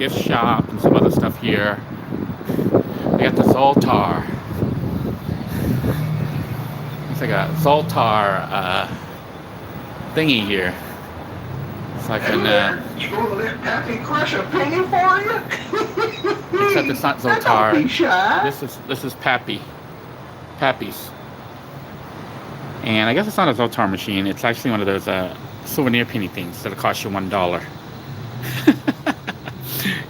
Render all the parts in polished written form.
gift shop and some other stuff here. We got the Zoltar. It's like a Zoltar thingy here. So I can. You gonna let Pappy crush a penny for you? Except it's not Zoltar. Don't be shy. This is Pappy's. And I guess it's not a Zoltar machine. It's actually one of those souvenir penny things that'll cost you $1.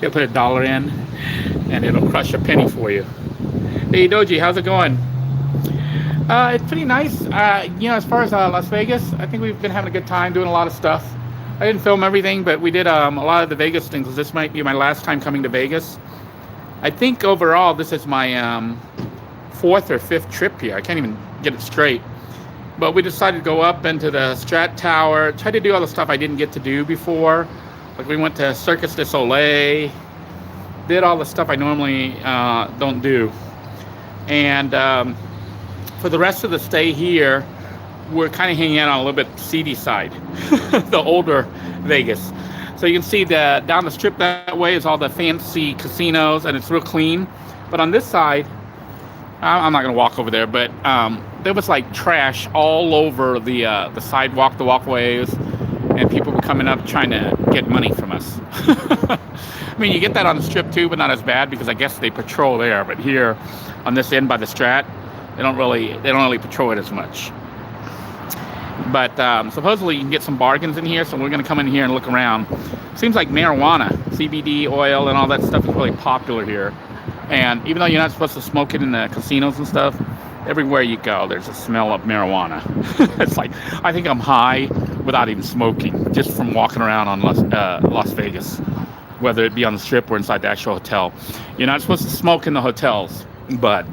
You'll put $1 in, and it'll crush a penny for you. Hey Doji, how's it going? It's pretty nice. You know, as far as Las Vegas, I think we've been having a good time doing a lot of stuff. I didn't film everything, but we did a lot of the Vegas things. This might be my last time coming to Vegas. I think overall this is my 4th or 5th trip here. I can't even get it straight. But we decided to go up into the Strat Tower, try to do all the stuff I didn't get to do before. Like we went to Circus du Soleil, did all the stuff I normally don't do. And for the rest of the stay here, we're kind of hanging out on a little bit seedy side, the older Vegas. So you can see that down the strip that way is all the fancy casinos, and it's real clean. But on this side, I'm not going to walk over there, but there was like trash all over the sidewalk, the walkways, and people were coming up trying to get money from us. I mean, you get that on the strip too, but not as bad because I guess they patrol there. But here, on this end by the Strat, they don't really patrol it as much. But supposedly you can get some bargains in here, so we're going to come in here and look around. Seems like marijuana, CBD oil, and all that stuff is really popular here. And even though you're not supposed to smoke it in the casinos and stuff, everywhere you go, there's a smell of marijuana. It's like, I think I'm high without even smoking, just from walking around on Las Vegas, whether it be on the strip or inside the actual hotel. You're not supposed to smoke in the hotels, but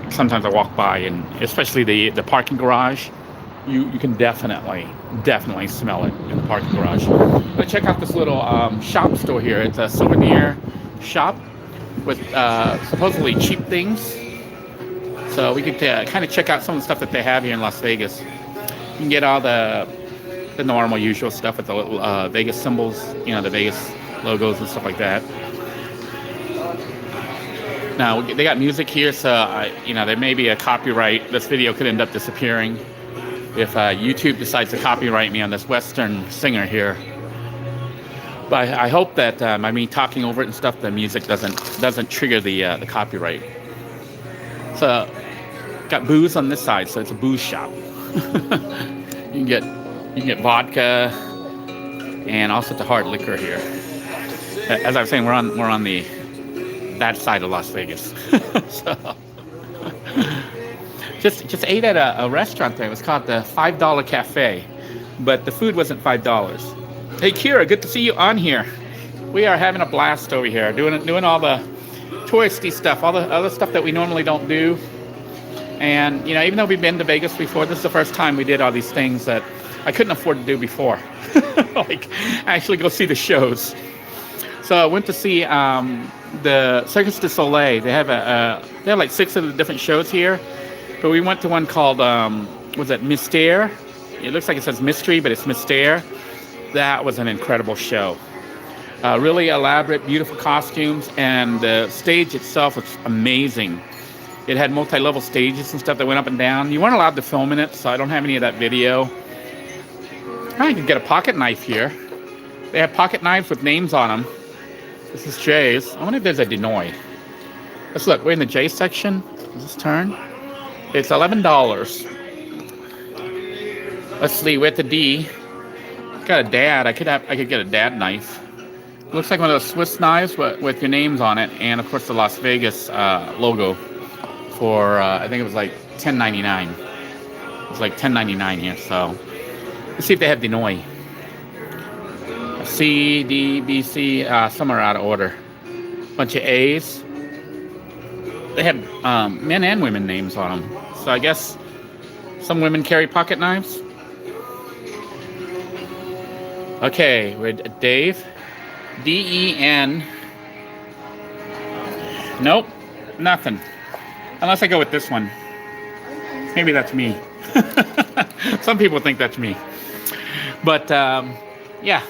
sometimes I walk by, and especially the parking garage, you can definitely smell it in the parking garage. Let's check out this little shop store here. It's a souvenir shop with supposedly cheap things. So we could kind of check out some of the stuff that they have here in Las Vegas. You can get all the normal, usual stuff with the little Vegas symbols, you know, the Vegas logos and stuff like that. Now, they got music here, so, you know, there may be a copyright. This video could end up disappearing if YouTube decides to copyright me on this Western singer here. But I hope that by me talking over it and stuff, the music doesn't trigger the copyright. So, got booze on this side, so it's a booze shop. You can get vodka and all sorts of hard liquor here. As I was saying, we're on that side of Las Vegas. So, just ate at a restaurant there. It was called the $5 Cafe, but the food wasn't $5. Hey Kira, good to see you on here. We are having a blast over here, doing all the touristy stuff, all the other stuff that we normally don't do. And you know, even though we've been to Vegas before, this is the first time we did all these things that I couldn't afford to do before. Like actually go see the shows. So I went to see the Circus du Soleil. They have like 6 of the different shows here, but we went to one called was it Mystère? It looks like it says mystery, but it's Mystère. That was an incredible show. Really elaborate, beautiful costumes, and the stage itself was amazing. It had multi-level stages and stuff that went up and down. You weren't allowed to film in it, so I don't have any of that video. I can get a pocket knife here. They have pocket knives with names on them. This is Jay's. I wonder if there's a Denoy. Let's look. We're in the J section. Does this turn? It's $11. Let's see. We're at the D. Got a dad. I could get a dad knife. Looks like one of those Swiss knives with your names on it, and of course the Las Vegas logo. For I think it was like $10.99. It's like $10.99 here. So let's see if they have Denoy. C, D, B, C. Some are out of order. Bunch of A's. They have men and women names on them. So I guess some women carry pocket knives. Okay, we're Dave. D-E-N. Nope, nothing. Unless I go with this one. Maybe that's me. Some people think that's me. But, yeah.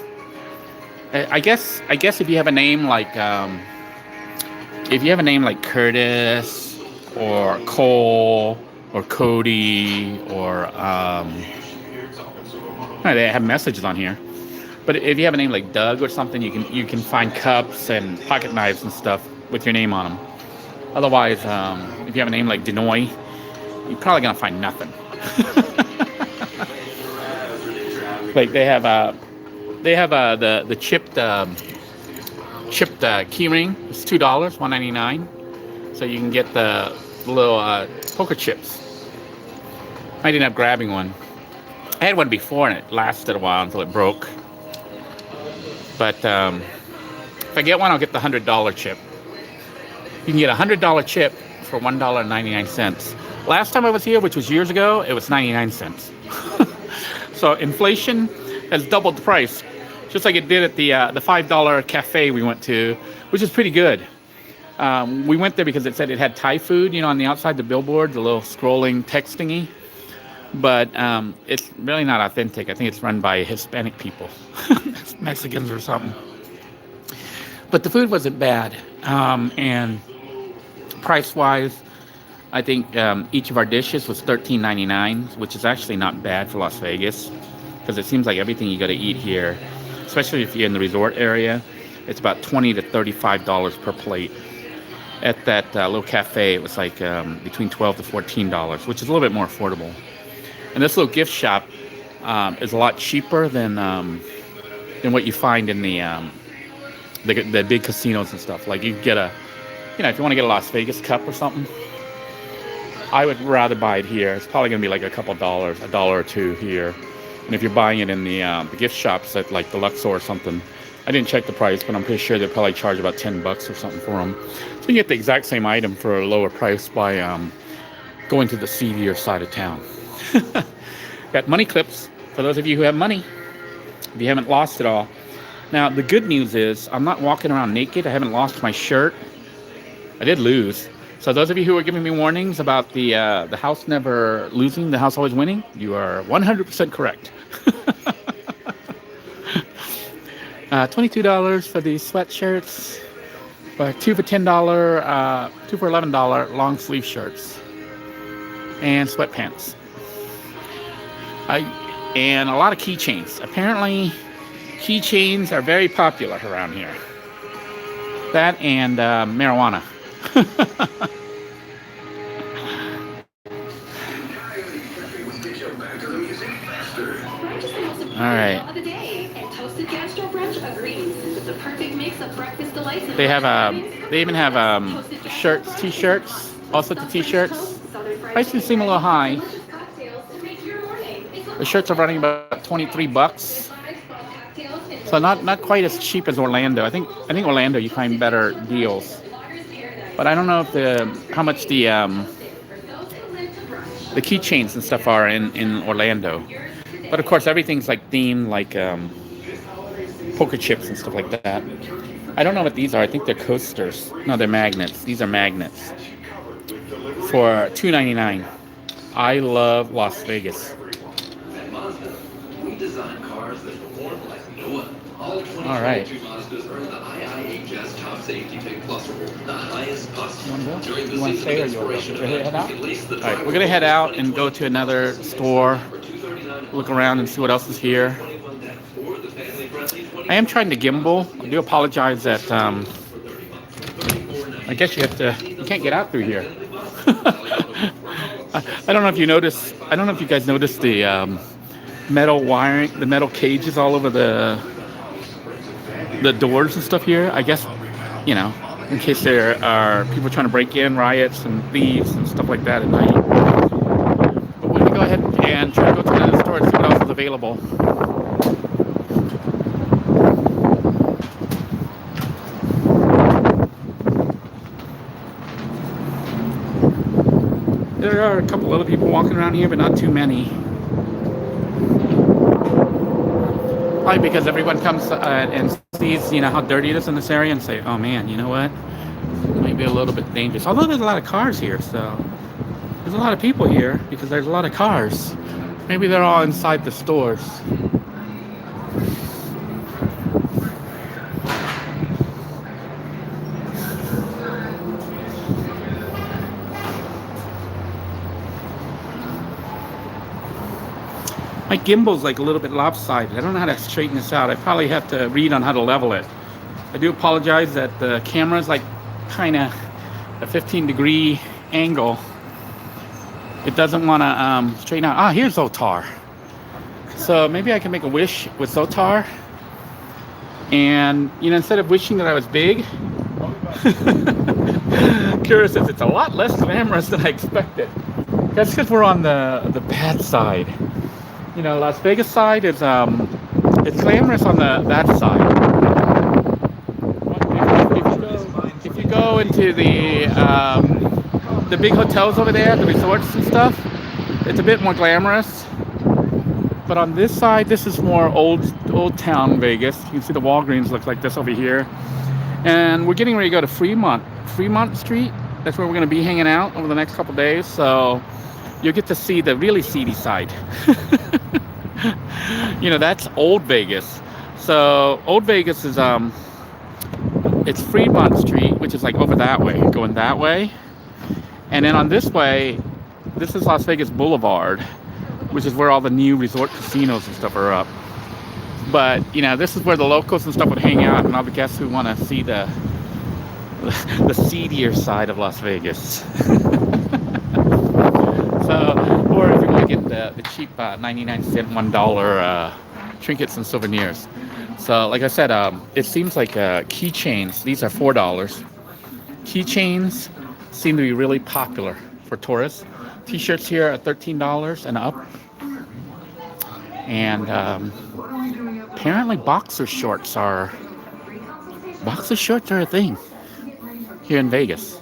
I guess if you have a name like Curtis or Cole or Cody or oh, they have messages on here. But if you have a name like Doug or something, you can find cups and pocket knives and stuff with your name on them. Otherwise, if you have a name like Denoy, you're probably gonna find nothing. Like they have the chipped key ring. It's $2, $1.99. So you can get the little poker chips. I ended up grabbing one. I had one before and it lasted a while until it broke. But if I get one, I'll get the $100 chip. You can get a $100 chip for $1.99. Last time I was here, which was years ago, it was 99 cents. So inflation has doubled the price, just like it did at the $5 cafe we went to, which is pretty good. We went there because it said it had Thai food, on the outside the billboard, the little scrolling text thingy. But it's really not authentic. I think it's run by Hispanic people, Mexicans or something. But the food wasn't bad, and price-wise, I think each of our dishes was $13.99, which is actually not bad for Las Vegas, because it seems like everything you got to eat here, especially if you're in the resort area, it's about $20 to $35 per plate. At that little cafe, it was like between $12 to $14, which is a little bit more affordable. And this little gift shop is a lot cheaper than what you find in the big casinos and stuff. Like you get if you want to get a Las Vegas cup or something, I would rather buy it here. It's probably going to be like a couple dollars, $1 or $2 here. And if you're buying it in the gift shops at like the Luxor or something, I didn't check the price, but I'm pretty sure they'll probably charge about $10 or something for them. So you get the exact same item for a lower price by going to the Seedier side of town. Got money clips for those of you who have money, if you haven't lost it all. Now, the good news is I'm not walking around naked. I haven't lost my shirt. I did lose. So those of you who are giving me warnings about the house never losing, the house always winning, you are 100% correct. $22 for these sweatshirts, two for $10, two for $11 long sleeve shirts, and sweatpants. And a lot of keychains. Apparently, keychains are very popular around here. That and marijuana. All right. They even have shirts, t-shirts, all sorts of t-shirts. Prices seem a little high. The shirts are running about $23, so not quite as cheap as Orlando. I think Orlando you find better deals, but I don't know if how much the keychains and stuff are in Orlando. But of course everything's like themed, like poker chips and stuff like that. I don't know what these are. I think they're coasters. No, they're magnets. These are magnets for $2.99. I love Las Vegas. All right. You want to stay or you want to head out? All right, we're going to head out and go to another store, look around and see what else is here. I am trying to gimbal. I do apologize that I guess you can't get out through here. I don't know if you noticed. I don't know if you guys noticed the metal wiring, the metal cages all over the doors and stuff here. I guess, in case there are people trying to break in, riots and thieves and stuff like that at night. But we're going to go ahead and try to go to another store and see what else is available. There are a couple other people walking around here, but not too many. Probably because everyone comes and sees, how dirty it is in this area and say, oh man, you know what? It might be a little bit dangerous. Although there's a lot of cars here, so there's a lot of people here because there's a lot of cars. Maybe they're all inside the stores. My gimbal's like a little bit lopsided. I don't know how to straighten this out. I probably have to read on how to level it. I do apologize that the camera's like kind of a 15-degree angle. It doesn't want to straighten out. Ah, here's Zotar. So maybe I can make a wish with Zotar. And, you know, instead of wishing that I was big, Kira says it's a lot less glamorous than I expected. That's because we're on the bad side. You know, Las Vegas side is it's glamorous on that side. If you go into the big hotels over there, the resorts and stuff, it's a bit more glamorous. But on this side, this is more old town Vegas. You can see the Walgreens look like this over here. And we're getting ready to go to Fremont Street. That's where we're going to be hanging out over the next couple days. So you'll get to see the really seedy side. You know, that's old Vegas. So old Vegas is it's Fremont Street, which is like over that way, going that way. And then on this way, this is Las Vegas Boulevard, which is where all the new resort casinos and stuff are up. But, you know, this is where the locals and stuff would hang out, and all the guests who want to see the seedier side of Las Vegas. So, or if you want to get the cheap 99-cent, $1 trinkets and souvenirs. So, like I said, it seems like keychains. These are $4. Keychains seem to be really popular for tourists. T-shirts here are $13 and up. And apparently boxer shorts are a thing here in Vegas.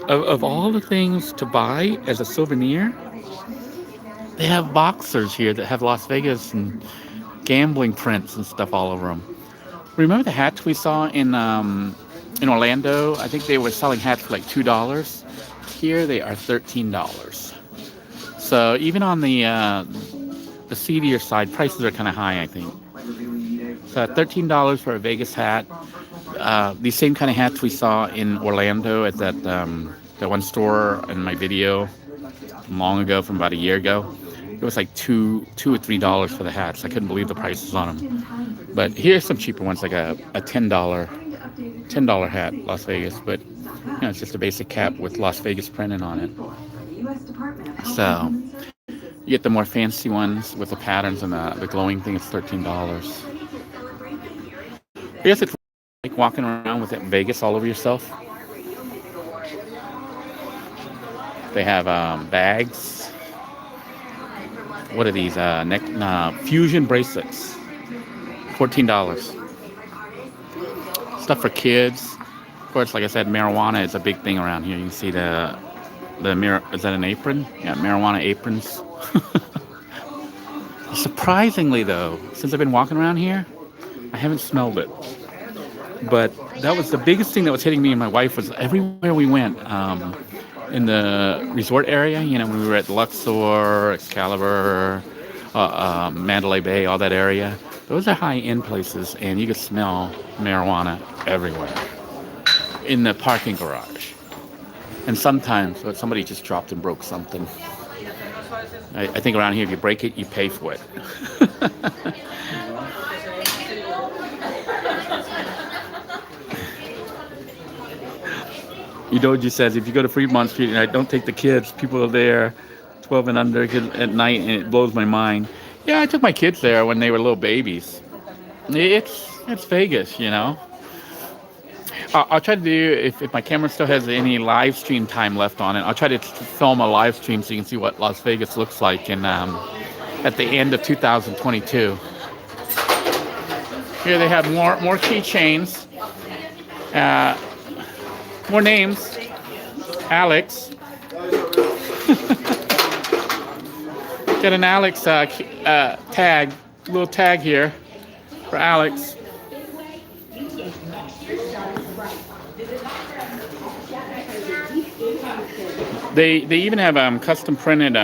Of all the things to buy as a souvenir, they have boxers here that have Las Vegas and gambling prints and stuff all over them. Remember the hats we saw in Orlando? I think they were selling hats for like $2. Here they are $13. So even on the seedier side, prices are kind of high, I think. So $13 for a Vegas hat. These same kind of hats we saw in Orlando at that one store in my video long ago, from about a year ago. It was like $2 or $3 for the hats. I couldn't believe the prices on them. But here's some cheaper ones, like a $10 hat, Las Vegas. But you know, it's just a basic cap with Las Vegas printed on it. So you get the more fancy ones with the patterns and the glowing thing. It's $13. I guess it's like walking around with it in Vegas all over yourself. They have bags. What are these? Fusion bracelets. $14. Stuff for kids. Of course, like I said, marijuana is a big thing around here. You can see the is that an apron? Yeah, marijuana aprons. Surprisingly, though, since I've been walking around here, I haven't smelled it. But that was the biggest thing that was hitting me and my wife, was everywhere we went in the resort area. You know, when we were at Luxor, Excalibur, Mandalay Bay, all that area. Those are high-end places, and you could smell marijuana everywhere in the parking garage. And sometimes somebody just dropped and broke something. I think around here, if you break it, you pay for it. Udoji says, if you go to Fremont Street and I don't take the kids, people are there 12 and under at night, and it blows my mind. Yeah, I took my kids there when they were little babies. It's Vegas, you know. I'll try to do, if my camera still has any live stream time left on it, I'll try to film a live stream so you can see what Las Vegas looks like at the end of 2022. Here they have more keychains, more names. Alex. Got an Alex tag, little tag here for Alex. They even have custom printed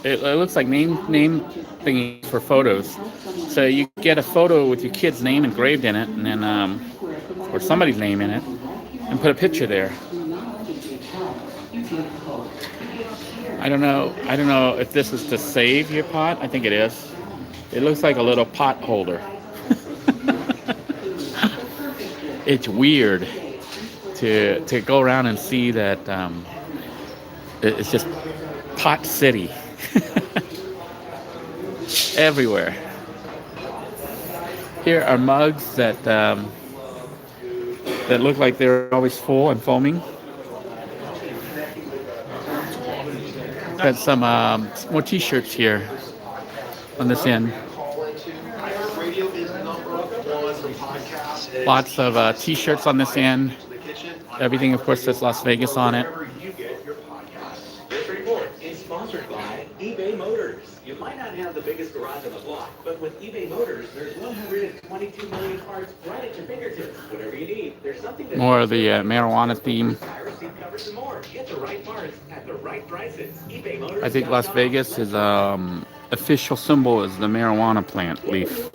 it looks like name thingies for photos. So you get a photo with your kid's name engraved in it, and then or somebody's name in it, and put a picture there. I don't know if this is to save your pot. I think it is. It looks like a little pot holder. It's weird to go around and see that it's just pot city everywhere. Here are mugs that look like they're always full and foaming. Got some more T-shirts here on this end. Lots of T-shirts on this end. Everything, of course, says Las Vegas on it. This report is sponsored by eBay Motors. You might not have the biggest garage on the block, but with eBay Motors, there's 122 million parts right at your fingertips. Whatever you need, there's something that More of the marijuana theme. covers some more. Get the right parts at the right prices. eBay Motors. I think Las Vegas is official symbol is the marijuana plant leaf.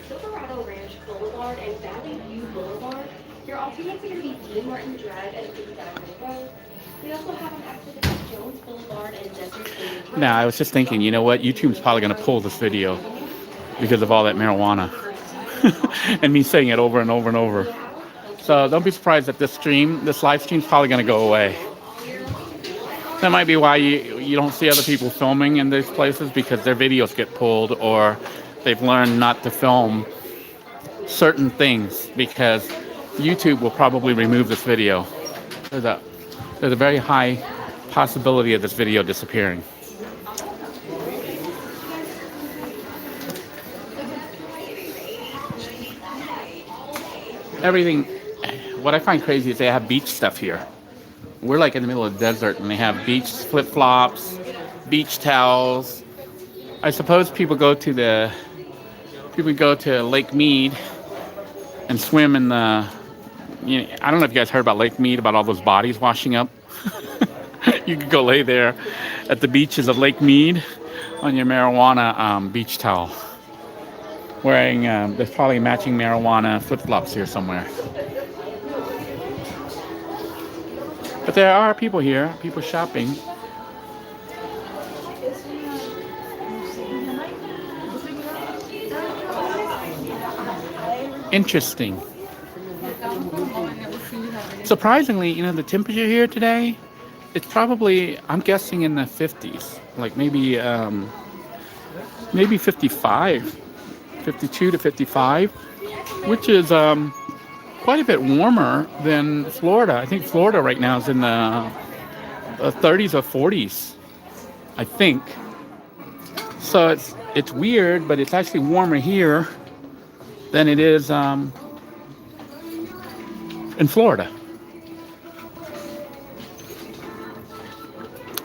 Silverado Ranch Boulevard and Valley View Boulevard. Your alternates are going to be Dean Martin Drive and 59th Road. We also have an accident at Jones Boulevard and Desert State Road. Now, I was just thinking, you know what? YouTube's probably going to pull this video because of all that marijuana and me saying it over and over and over. So don't be surprised that this live stream's probably going to go away. That might be why you don't see other people filming in these places, because their videos get pulled, or they've learned not to film certain things because YouTube will probably remove this video. There's a very high possibility of this video disappearing. Everything, what I find crazy is they have beach stuff here. We're like in the middle of the desert and they have beach flip-flops, beach towels. I suppose people go to Lake Mead and swim in the, I don't know if you guys heard about Lake Mead, about all those bodies washing up. You could go lay there at the beaches of Lake Mead on your marijuana beach towel. Wearing, there's probably matching marijuana flip-flops here somewhere. But there are people here, people shopping. Interesting. Surprisingly, the temperature here today, it's probably, I'm guessing, in the 50s. Like maybe 55, 52 to 55, which is quite a bit warmer than Florida. I think Florida right now is in the 30s or 40s, I think. So it's weird, but it's actually warmer here than it is in Florida.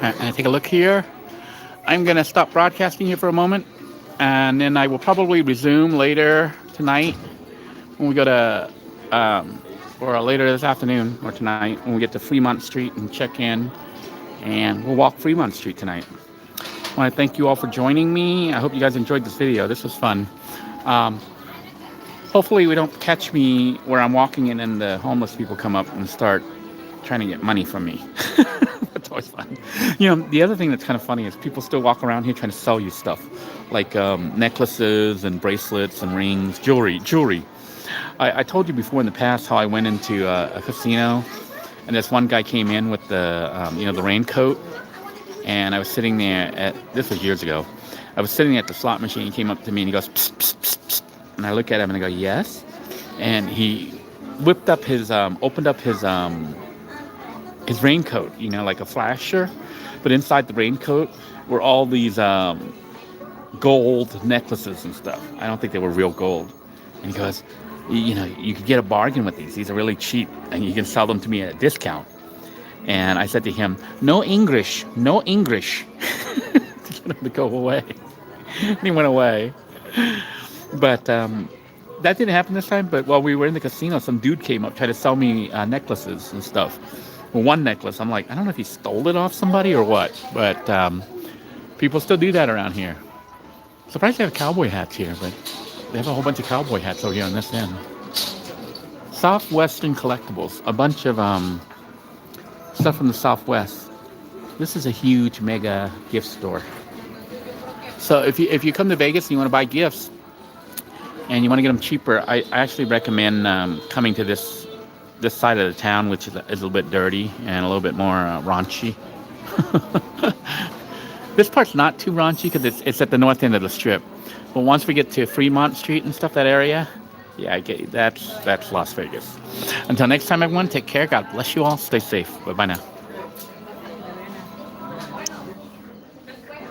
And I take a look here. I'm going to stop broadcasting here for a moment, and then I will probably resume later tonight when we go to, or later this afternoon or tonight when we get to Fremont Street and check in, and we'll walk Fremont Street tonight. I want to thank you all for joining me. I hope you guys enjoyed this video. This was fun. Hopefully we don't catch me where I'm walking in and the homeless people come up and start trying to get money from me. That's always fun. The other thing that's kind of funny is people still walk around here trying to sell you stuff, like necklaces and bracelets and rings, jewelry. I told you before in the past how I went into a casino, and this one guy came in with the raincoat, and I was sitting there this was years ago. I was sitting at the slot machine. He came up to me and he goes, psst, psst, psst, psst. And I look at him and I go, yes. And he whipped up opened up his raincoat, like a flasher. But inside the raincoat were all these gold necklaces and stuff. I don't think they were real gold. And he goes, you could get a bargain with these. These are really cheap, and you can sell them to me at a discount. And I said to him, no English. To get him to go away. And he went away. But that didn't happen this time. But while we were in the casino, some dude came up, tried to sell me necklaces and stuff. Well, one necklace, I'm like, I don't know if he stole it off somebody or what. But people still do that around here. Surprised they have cowboy hats here, but they have a whole bunch of cowboy hats over here on this end. Southwestern Collectibles, a bunch of stuff from the Southwest. This is a huge mega gift store. So if you come to Vegas and you want to buy gifts and you want to get them cheaper, I actually recommend coming to this side of the town, which is a little bit dirty and a little bit more raunchy. This part's not too raunchy because it's at the north end of the strip. But once we get to Fremont Street and stuff, that area, yeah, that's Las Vegas. Until next time, everyone, take care. God bless you all. Stay safe. Bye-bye now.